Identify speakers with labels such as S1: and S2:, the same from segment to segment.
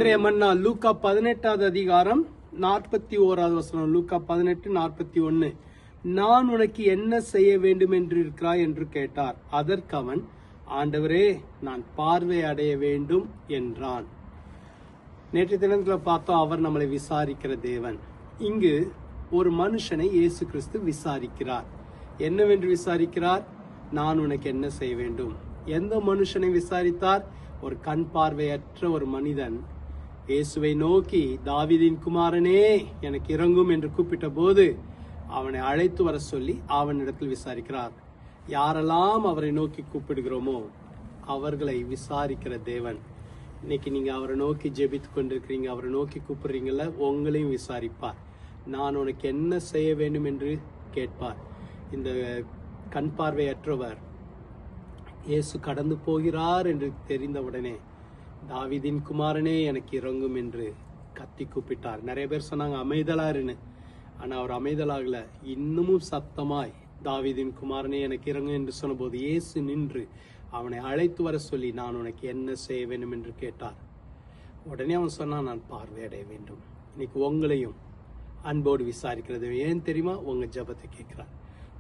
S1: இன்றைய மன்னா லூக்கா 18வது அதிகாரம் 41வது வசனம். லூக்கா 18:41. நான் உனக்கு என்ன செய்ய வேண்டும் என்று இருக்கிறாய் என்று கேட்டார். அதற்கு அவன், ஆண்டவரே, நான் பார்வை அடைய வேண்டும் என்றான். நேற்று தினத்துல பார்த்தோம், அவர் நம்மளை விசாரிக்கிற தேவன். இங்கு ஒரு மனுஷனை இயேசு கிறிஸ்து விசாரிக்கிறார். என்னவென்று விசாரிக்கிறார்? நான் உனக்கு என்ன செய்ய வேண்டும். எந்த மனுஷனை விசாரித்தார்? ஒரு கண் பார்வையற்ற ஒரு மனிதன் இயேசுவை நோக்கி, தாவீதின் குமாரனே, எனக்கு இறங்கும் என்று கூப்பிட்ட போது அவனை அழைத்து வர சொல்லி அவனிடத்தில் விசாரிக்கிறார். யாரெல்லாம் அவரை நோக்கி கூப்பிடுகிறோமோ அவர்களை விசாரிக்கிற தேவன். இன்னைக்கு நீங்க அவரை நோக்கி ஜெபித்து கொண்டிருக்கிறீங்க, அவரை நோக்கி கூப்பிடுறீங்கல்ல, உங்களையும் விசாரிப்பார். நான் உனக்கு என்ன செய்ய வேண்டும் என்று கேட்பார். இந்த கண் பார்வையற்றவர் இயேசு கடந்து போகிறார் என்று தெரிந்தவுடனே, தாவீதின் குமாரனே, எனக்கு இறங்கும் என்று கத்தி கூப்பிட்டார். நிறைய பேர் சொன்னாங்க அமைதலாருன்னு. ஆனா அவர் அமைதலாகல. இன்னமும் சத்தமாய், தாவீதின் குமாரனே, எனக்கு இறங்கும் என்று சொன்னபோது இயேசு நின்று அவனை அழைத்து வர சொல்லி, நான் உனக்கு என்ன செய்ய வேண்டும் என்று கேட்டார். உடனே அவன் சொன்னான், நான் பார்வையடைய வேண்டும். இன்னைக்கு உங்களையும் அன்போடு விசாரிக்கிறது. ஏன் தெரியுமா? உங்க ஜெபத்தை கேட்கிறார்,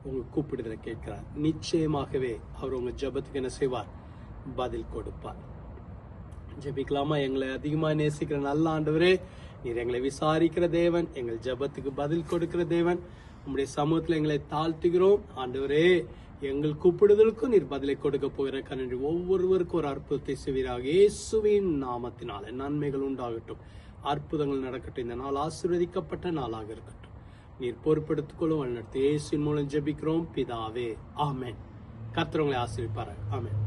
S1: உங்க கூப்பிடுதலை கேட்கிறார். நிச்சயமாகவே அவர் உங்க ஜெபத்துக்கு என்ன செய்வார்? பதில் கொடுப்பார். ஜெபிக்கலாமா? எங்களை அதிகமா நேசிக்கிற நல்ல ஆண்டவரே, நீர் எங்களை விசாரிக்கிற தேவன், எங்கள் ஜெபத்துக்கு பதில் கொடுக்கிற தேவன். உங்களுடைய சமூகத்துல எங்களை தாழ்த்துகிறோம் ஆண்டவரே. எங்கள் கூப்பிடுதலுக்கும் நீர் பதிலை கொடுக்க போகிற கனன்றி. ஒவ்வொருவருக்கும் ஒரு அற்புதத்தை செய்வீராக. இயேசுவின் நாமத்தினால நன்மைகள் உண்டாகட்டும், அற்புதங்கள் நடக்கட்டும். இந்த நாள் ஆசீர்வதிக்கப்பட்ட நாளாக இருக்கட்டும். நீர் பொறுப்பெடுத்துக் கொள்ளும் வழிநடத்து. இயேசுவின் மூலம் ஜெபிக்கிறோம் பிதாவே, ஆமென். கர்த்தர் உங்களை ஆசீர்வதிப்பார். ஆமென்.